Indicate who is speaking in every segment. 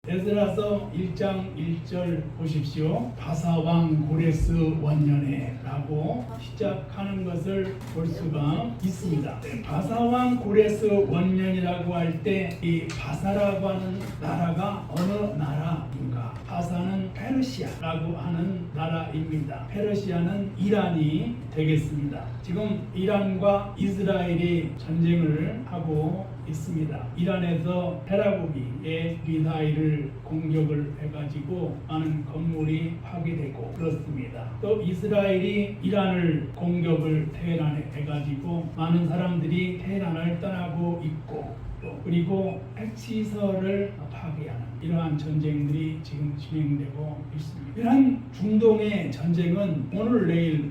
Speaker 1: 에스라서 1장 1절 보십시오. 바사왕 고레스 원년에 라고 시작하는 것을 볼 수가 있습니다. 바사왕 고레스 원년이라고 할 때 이 바사라고 하는 나라가 어느 나라인가? 바사는 페르시아라고 하는 나라입니다. 페르시아는 이란이 되겠습니다. 지금 이란과 이스라엘이 전쟁을 하고 있습니다. 이란에서 테라비브에 미사일을 공격을 해가지고 많은 건물이 파괴되고 그렇습니다. 또 이스라엘이 이란을 공격을 테헤란에 해가지고 많은 사람들이 테헤란을 떠나고 있고 또 그리고 핵시설을 파괴하는 이러한 전쟁들이 지금 진행되고 있습니다. 이러한 중동의 전쟁은 오늘 내일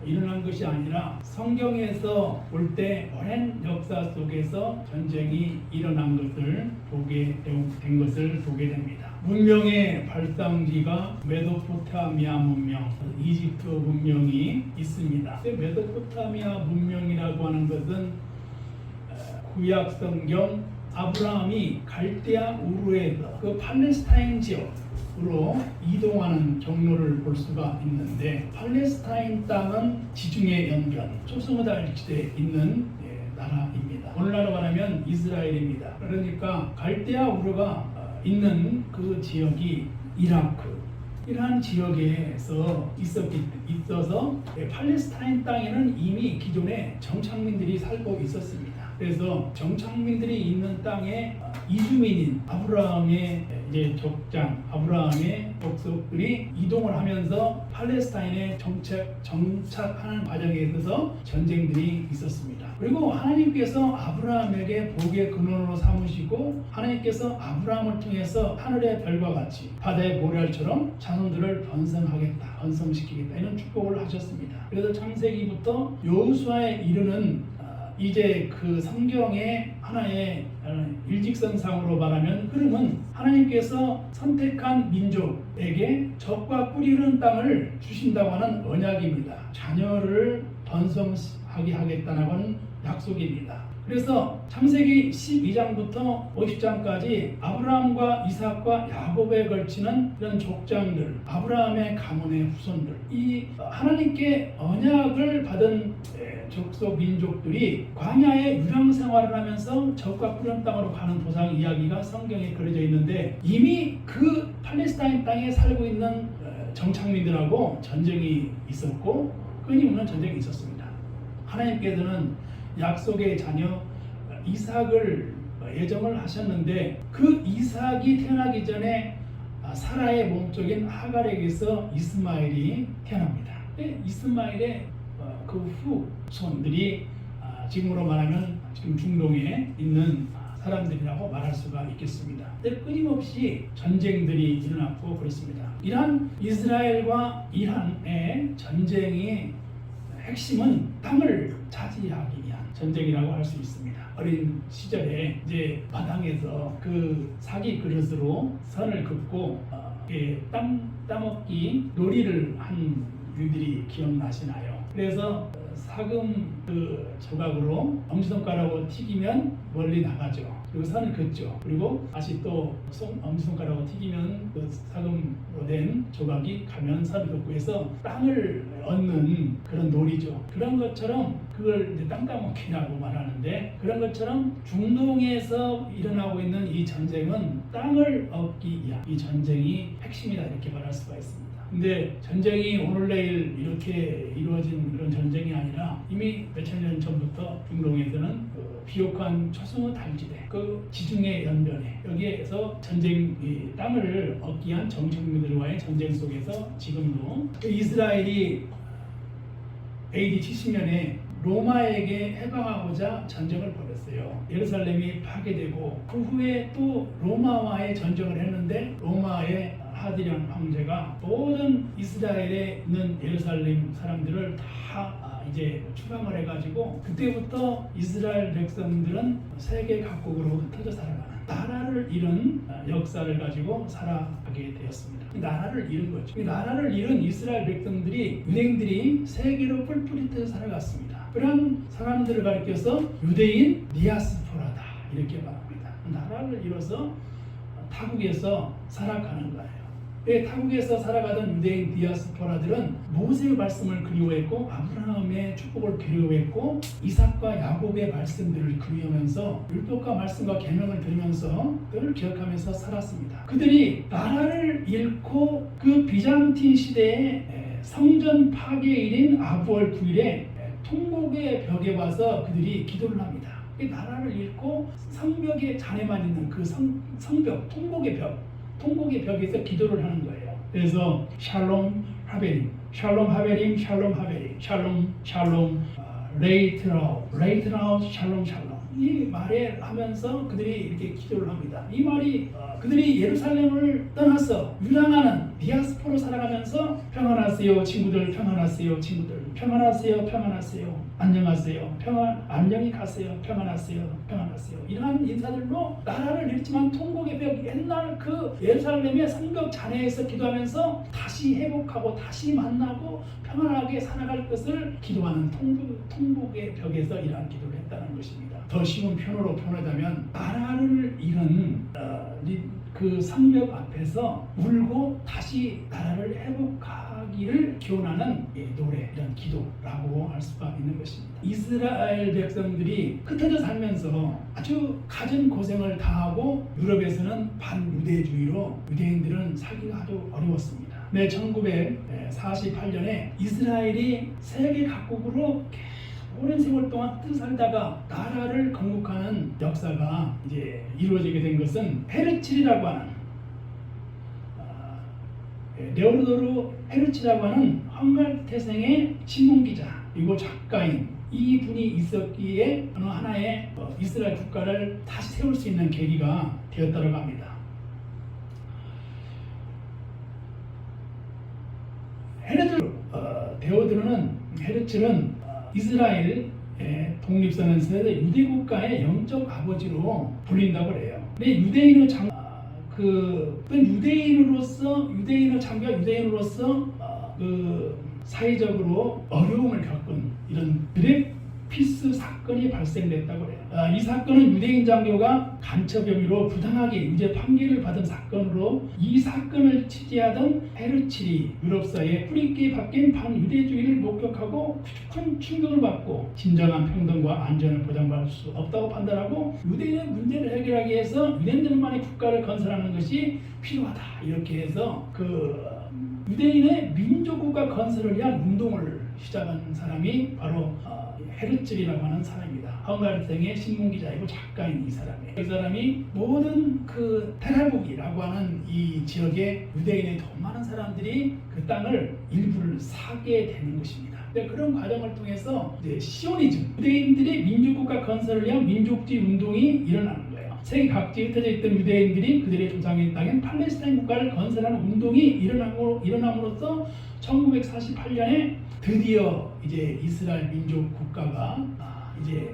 Speaker 1: 일어난 것이 아니라 성경에서 볼 때 오랜 역사 속에서 전쟁이 일어난 것을 보게 된 것을 보게 됩니다. 문명의 발상지가 메소포타미아 문명, 이집트 문명이 있습니다. 메소포타미아 문명이라고 하는 것은 구약 성경 아브라함이 갈대아 우르에서 그 팔레스타인 지역으로 이동하는 경로를 볼 수가 있는데, 팔레스타인 땅은 지중해 연변 초승달지대에 있는 나라입니다. 오늘날로 말하면 이스라엘입니다. 그러니까 갈대아 우르가 있는 그 지역이 이라크, 이러한 지역에서 있어서 팔레스타인 땅에는 이미 기존에 정착민들이 살고 있었습니다. 그래서 정착민들이 있는 땅에 이주민인 아브라함의 족장, 아브라함의 족속들이 이동을 하면서 팔레스타인에 정착하는 과정에 있어서 전쟁들이 있었습니다. 그리고 하나님께서 아브라함에게 복의 근원으로 삼으시고 하나님께서 아브라함을 통해서 하늘의 별과 같이 바다의 모래알처럼 자손들을 번성시키겠다 이런 축복을 하셨습니다. 그래서 창세기부터 여호수아에 이르는 이제 그 성경의 하나의 일직선상으로 말하면 흐름은 하나님께서 선택한 민족에게 젖과 꿀이 흐르는 땅을 주신다고 하는 언약입니다. 자녀를 번성하게 하겠다고 하는 약속입니다. 그래서 창세기 12장부터 50장까지 아브라함과 이삭과 야곱에 걸치는 이런 족장들, 아브라함의 가문의 후손들, 이 하나님께 언약을 받은 족속 민족들이 광야의 유랑 생활을 하면서 젖과 꿀은 땅으로 가는 도상 이야기가 성경에 그려져 있는데, 이미 그 팔레스타인 땅에 살고 있는 정착민들하고 전쟁이 있었고 끊임없는 전쟁이 있었습니다. 하나님께서는 약속의 자녀 이삭을 예정을 하셨는데, 그 이삭이 태어나기 전에 사라의 몸속인 하갈에게서 이스마엘이 태어납니다. 이스마엘의 그 후손들이 지금으로 말하면 지금 중동에 있는 사람들이라고 말할 수가 있겠습니다. 끊임없이 전쟁들이 일어났고 그렇습니다. 이스라엘과 이란의 전쟁의 핵심은 땅을 차지하기 위한 전쟁이라고 할 수 있습니다. 어린 시절에 이제 마당에서 그 사기 그릇으로 선을 긋고 땅 따먹기 놀이를 한 일들이 기억나시나요? 그래서 사금 그 조각으로 엄지손가락으로 튀기면 멀리 나가죠. 그리고 선을 긋죠. 그리고 다시 또 엄지손가락으로 튀기면 그 사금으로 된 조각이 가면 선을 긋고 해서 땅을 얻는 그런 놀이죠. 그런 것처럼 그걸 이제 땅 따먹기라고 말하는데, 그런 것처럼 중동에서 일어나고 있는 이 전쟁은 땅을 얻기 위한 이 전쟁이 핵심이다 이렇게 말할 수가 있습니다. 근데 전쟁이 오늘 내일 이렇게 이루어진 그런 전쟁이 아니라 이미 몇천 년 전부터 중동에서는 그 비옥한 초승달지대, 그 지중해 연변에 여기에서 전쟁, 땅을 얻기 위한 정착민들과의 전쟁 속에서 지금도 이스라엘이 AD 70년에 로마에게 해방하고자 전쟁을 벌였어요. 예루살렘이 파괴되고 그 후에 또 로마와의 전쟁을 했는데, 로마의 하디량 황제가 모든 이스라엘에 있는 예루살렘 사람들을 다 이제 추방을 해가지고, 그때부터 이스라엘 백성들은 세계 각국으로 흩어져 살아가는 나라를 잃은 역사를 가지고 살아가게 되었습니다. 이 나라를 잃은 거죠. 이 나라를 잃은 이스라엘 백성들이, 유대인들이 세계로 뿔뿔이 흩어져 살아갔습니다. 그런 사람들을 가리켜서 유대인 디아스포라다 이렇게 말합니다. 나라를 잃어서 타국에서 살아가는 거예요. 타국에서 살아가던 유대인 디아스포라들은 모세의 말씀을 그리워했고 아브라함의 축복을 그리워했고 이삭과 야곱의 말씀들을 그리우면서 율법과 말씀과 계명을 들으면서 늘 기억하면서 살았습니다. 그들이 나라를 잃고 그 비잔틴 시대에 성전 파괴일인 아부월 9일에 통곡의 벽에 와서 그들이 기도를 합니다. 나라를 잃고 성벽에 잔해만 있는 그 성벽, 통곡의 벽에서 기도를 하는 거예요. 그래서 샬롬 하베림, 샬롬 하베림, 샬롬 하베림, 샬롬 샬롬, 레이트라우 샬롬 샬롬, 이 말에 하면서 그들이 이렇게 기도를 합니다. 이 말이 그들이 예루살렘을 떠나서 유랑하는 디아스포로 살아가면서 평안하세요 친구들, 평안하세요 친구들, 평안하세요 평안하세요, 안녕하세요, 안녕히 가세요, 평안하세요 평안하세요, 이러한 인사들로 나라를 잃지만 통곡의 벽, 옛날 그 예루살렘의 성벽 잔해에서 기도하면서 다시 회복하고 다시 만나고 평안하게 살아갈 것을 기도하는 통곡의 벽에서 이러한 기도를 했다는 것입니다. 더 쉬운 표현으로 표현하자면 나라를 잃은 그 성벽 앞에서 울고 다시 나라를 회복하기를 기원하는 노래, 이런 기도라고 할 수가 있는 것입니다. 이스라엘 백성들이 흩어져 살면서 아주 갖은 고생을 다하고 유럽에서는 반유대주의로 유대인들은 살기가 아주 어려웠습니다. 1948년에 이스라엘이 세계 각국으로 오랜 세월 동안 흩어져 살다가 나라를 건국하는 역사가 이제 이루어지게 된 것은 헤르칠이라고 하는 레오노르 헤르칠이라고 하는 헝가리 태생의 신문기자 그리고 작가인 이 분이 있었기에 어느 하나의 이스라엘 국가를 다시 세울 수 있는 계기가 되었다고 합니다. 헤르칠은 이스라엘 독립선언서에서 유대국가의 영적 아버지로 불린다고 해요. 근데 유대인의 유대인으로서 사회적으로 어려움을 겪은 이런 드레피스 사건이 발생됐다고 해요. 이 사건은 유대인 장교가 간첩 혐의로 부당하게 유죄 판결을 받은 사건으로 이 사건을 취재하던 헤르칠이 유럽사회에 뿌리있게 바뀐 반유대주의를 목격하고 큰 충격을 받고 진정한 평등과 안전을 보장받을 수 없다고 판단하고 유대인의 문제를 해결하기 위해서 유대인들만의 국가를 건설하는 것이 필요하다, 이렇게 해서 그 유대인의 민족국가 건설을 위한 운동을 시작한 사람이 바로 헤르칠이라고 하는 사람입니다. 헝가리생의 신문기자이고 작가인 이 사람이 모든 그 테라북이라고 하는 이 지역에 유대인의 더 많은 사람들이 그 땅을 일부를 사게 되는 것입니다. 그런 과정을 통해서 이제 시오니즘, 유대인들이 민족국가 건설을 위한 민족주의 운동이 일어나는 거예요. 세계 각지에 흩어져 있던 유대인들이 그들의 조상의 땅인 팔레스타인 국가를 건설하는 운동이 일어남으로써 1948년에 드디어 이제 이스라엘 민족 국가가 이제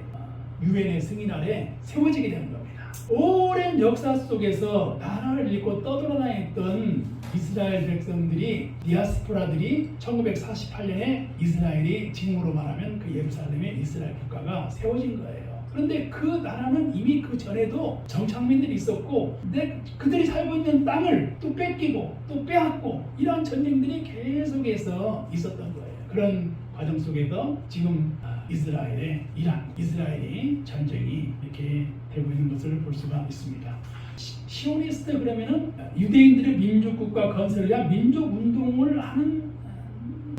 Speaker 1: 유엔의 승인 아래 세워지게 되는 겁니다. 오랜 역사 속에서 나라를 잃고 떠돌아다녔던 이스라엘 백성들이, 디아스포라들이 1948년에 이스라엘이 지금으로 말하면 그 예루살렘의 이스라엘 국가가 세워진 거예요. 그런데 그 나라는 이미 그 전에도 정착민들이 있었고, 근데 그들이 살고 있는 땅을 또 뺏기고 또 빼앗고 이러한 전쟁들이 계속해서 있었던 거예요. 그런 과정 속에서 지금 이스라엘이 전쟁이 이렇게 되고 있는 것을 볼 수가 있습니다. 시오니스트 그러면은 유대인들의 민족국가 건설을 위한 민족운동을 하는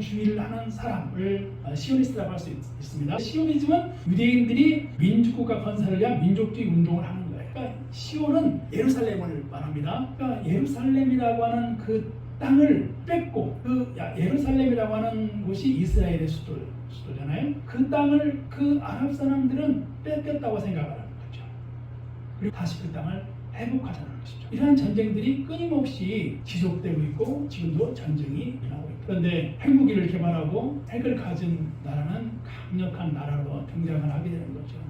Speaker 1: 주의를 하는 사람을 시오니스트라고 할 수 있습니다. 시오니즘은 유대인들이 민족국가 건설을 위한 민족주의 운동을 하는 거예요. 그러니까 시온은 예루살렘을 말합니다. 그러니까 예루살렘이라고 하는 그 땅을 뺏고, 그 예루살렘이라고 하는 곳이 이스라엘의 수도잖아요. 그 땅을 그 아랍 사람들은 뺏겼다고 생각하는 거죠. 그리고 다시 그 땅을 회복하자는 것이죠. 이러한 전쟁들이 끊임없이 지속되고 있고 지금도 전쟁이 일어나고 있다. 그런데 핵무기를 개발하고 핵을 가진 나라는 강력한 나라로 등장을 하게 되는 거죠.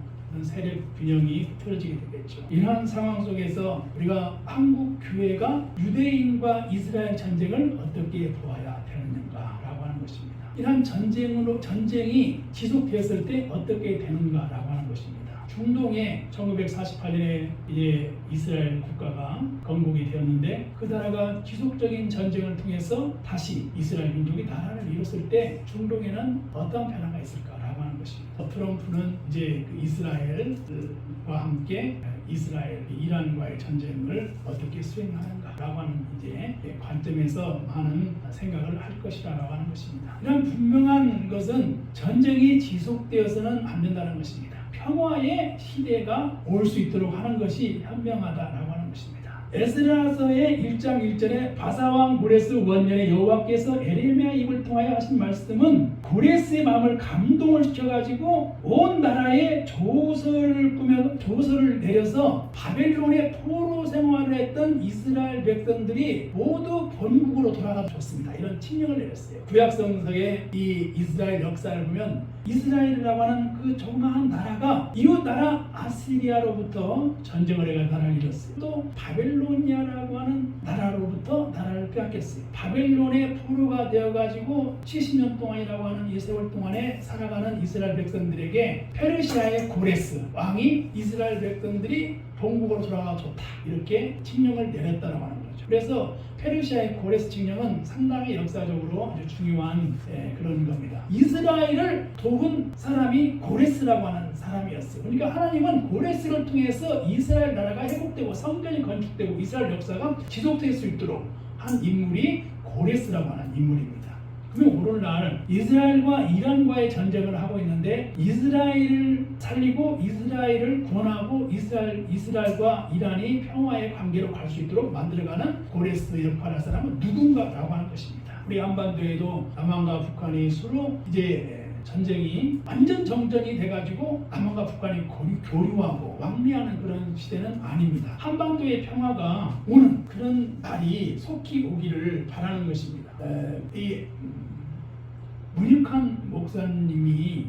Speaker 1: 세력 균형이 틀어지게 되겠죠. 이러한 상황 속에서 우리가 한국 교회가 유대인과 이스라엘 전쟁을 어떻게 보아야 되는가라고 하는 것입니다. 이러한 전쟁이 지속되었을 때 어떻게 되는가라고 하는 것입니다. 중동에 1948년에 이제 이스라엘 국가가 건국이 되었는데 그 나라가 지속적인 전쟁을 통해서 다시 이스라엘 민족이 나라를 이뤘을 때 중동에는 어떤 변화가 있을까라고 하는 것입니다. 트럼프는 이제 그 이스라엘과 함께 이스라엘, 이란과의 전쟁을 어떻게 수행하는가라고 하는 이제 관점에서 많은 생각을 할 것이라고 하는 것입니다. 이런 분명한 것은 전쟁이 지속되어서는 안 된다는 것입니다. 평화의 시대가 올 수 있도록 하는 것이 현명하다라고 하는 것입니다. 에스라서의 1장 1절에 바사왕 고레스 원년에 여호와께서 에레미야 입을 통하여 하신 말씀은 고레스의 마음을 감동을 시켜가지고 온 나라에 조서를 내려서 바벨론의 포로 생활을 했던 이스라엘 백성들이 모두 본국으로 돌아가 줬습니다. 이런 칙령을 내렸어요. 구약성서의 이 이스라엘 역사를 보면 이스라엘이라고 하는 그 조그마한 나라가 이웃 나라 아시리아로부터 전쟁을 해가 나라를 잃었어요. 또 바벨로니아라고 하는 나라로부터 나라를 빼앗겼어요. 바벨론의 포로가 되어가지고 70년 동안이라고 하는 이 세월 동안에 살아가는 이스라엘 백성들에게 페르시아의 고레스 왕이 이스라엘 백성들이 본국으로 돌아가 좋다 이렇게 칙령을 내렸다고 하는 거죠. 그래서 페르시아의 고레스 칙령은 상당히 역사적으로 아주 중요한 그런 겁니다. 이스라엘을 도운 사람이 고레스라고 하는 사람이었어요. 그러니까 하나님은 고레스를 통해서 이스라엘 나라가 회복되고 성전이 건축되고 이스라엘 역사가 지속될 수 있도록 한 인물이 고레스라고 하는 인물입니다. 그럼 오늘날 이스라엘과 이란과의 전쟁을 하고 있는데 이스라엘을 살리고 이스라엘을 구원하고 이스라엘과 이란이 평화의 관계로 갈 수 있도록 만들어가는 고레스 역할을 할 사람은 누군가라고 하는 것입니다. 우리 한반도에도 남한과 북한이 서로 이제 전쟁이 완전 정전이 돼가지고 남한과 북한이 교류하고 왕래하는 그런 시대는 아닙니다. 한반도의 평화가 오는 그런 날이 속히 오기를 바라는 것입니다. 이 문익환 목사님이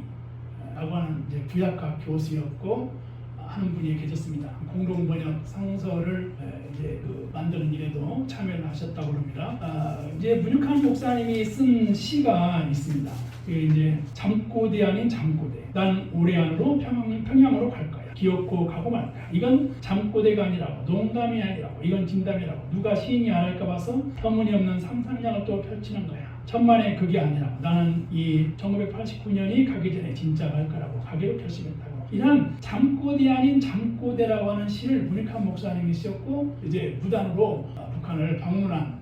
Speaker 1: 라고 하는 이제 구약학 교수였고 하는 분이 계셨습니다. 공동번역 상서를 이제 만드는 일에도 참여를 하셨다고 합니다. 이제 문익환 목사님이 쓴 시가 있습니다. 그게 이제 잠꼬대 아닌 잠꼬대. 난 올해 안으로 평양으로 갈 거야. 기어코 가고 말까. 이건 잠꼬대가 아니라고, 농담이 아니라고, 이건 진담이라고. 누가 시인이 안 할까 봐서 터무니없는 상상력을 또 펼치는 거야. 천만에 그게 아니라고. 나는 이 1989년이 가기 전에 진짜 갈 거라고 가기로 결심했다고. 이런 잠꼬대 아닌 잠꼬대라고 하는 시를 문익환 목사님이 쓰셨고 이제 무단으로 북한을 방문한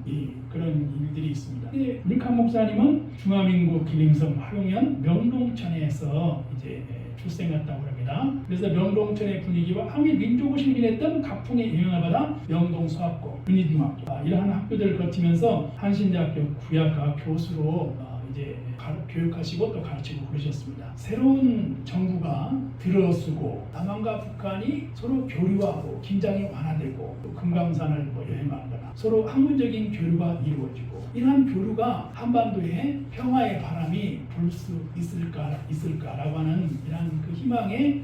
Speaker 1: 그런 일들이 있습니다. 문익환 목사님은 중화민국 기림성 화룡현 명동천에서 이제 출생했다고 합니다. 그래서 명동천의 분위기와 항일 민족을 실현했던 각풍의 영향을 받아 명동서학고, 윤희중학교 이러한 학교들을 거치면서 한신대학교 구약학 교수로 이제 교육하시고 또 가르치고 그러셨습니다. 새로운 정부가 들어서고 남한과 북한이 서로 교류하고 긴장이 완화되고 또 금강산을 여행하거나 서로 학문적인 교류가 이루어지고 이러한 교류가 한반도에 평화의 바람이 불 수 있을까라고 하는 이러한 그 희망의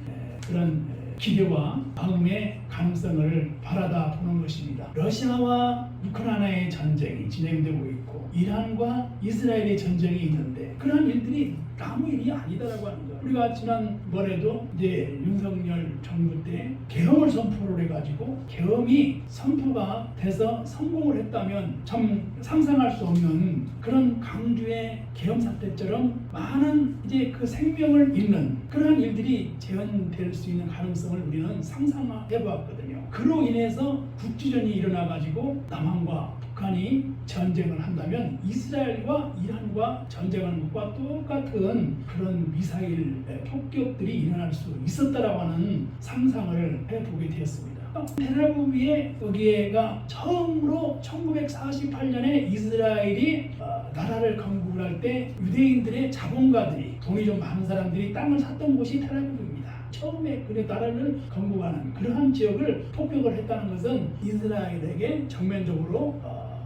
Speaker 1: 그런 기대와 마음의 가능성을 바라다 보는 것입니다. 러시아와 우크라이나의 전쟁이 진행되고 있고 이란과 이스라엘의 전쟁이 있는데 그런 일들이 아무 일이 아니다라고 하는 거예요. 우리가 지난번에도 이제 윤석열 정부 때 계엄을 선포를 해가지고 계엄이 선포가 돼서 성공을 했다면 참 상상할 수 없는 그런 강주의 계엄 사태처럼 많은 이제 그 생명을 잃는 그런 일들이 재현될 수 있는 가능성을 우리는 상상해 보았거든요. 그로 인해서 국지전이 일어나가지고 남한과 북한이 전쟁을 한다면 이스라엘과 이란과 전쟁하는 것과 똑같은 그런 미사일 폭격들이 일어날 수 있었다라고 하는 상상을 해보게 되었습니다. 텔아비브의 여기가 처음으로 1948년에 이스라엘이 나라를 건국을 할 때 유대인들의 자본가들이 돈이 좀 많은 사람들이 땅을 샀던 곳이 텔아비브입니다. 처음에 그 나라를 건국하는 그러한 지역을 폭격을 했다는 것은 이스라엘에게 정면적으로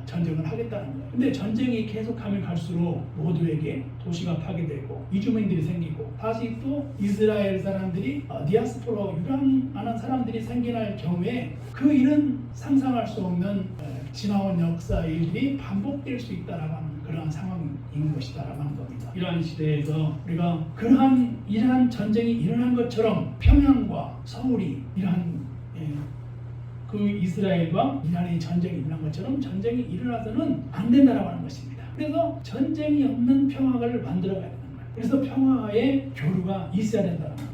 Speaker 1: 전쟁을 하겠다는 거예요. 근데 전쟁이 계속하면 갈수록 모두에게 도시가 파괴되고 이주민들이 생기고 다시 또 이스라엘 사람들이 디아스포라 유랑하는 사람들이 생겨날 경우에 그 일은 상상할 수 없는 지나온 역사 일들이 반복될 수 있다라고 하는 그러한 상황인 것이다라고 하는 겁니다. 이러한 시대에서 우리가 이러한 전쟁이 일어난 것처럼 평양과 서울이 이러한 그 이스라엘과 이란의 전쟁이 일어난 것처럼 전쟁이 일어나서는 안 된다라고 하는 것입니다. 그래서 전쟁이 없는 평화를 만들어가야 되는 거예요. 그래서 평화의 교류가 있어야 된다는 거예요.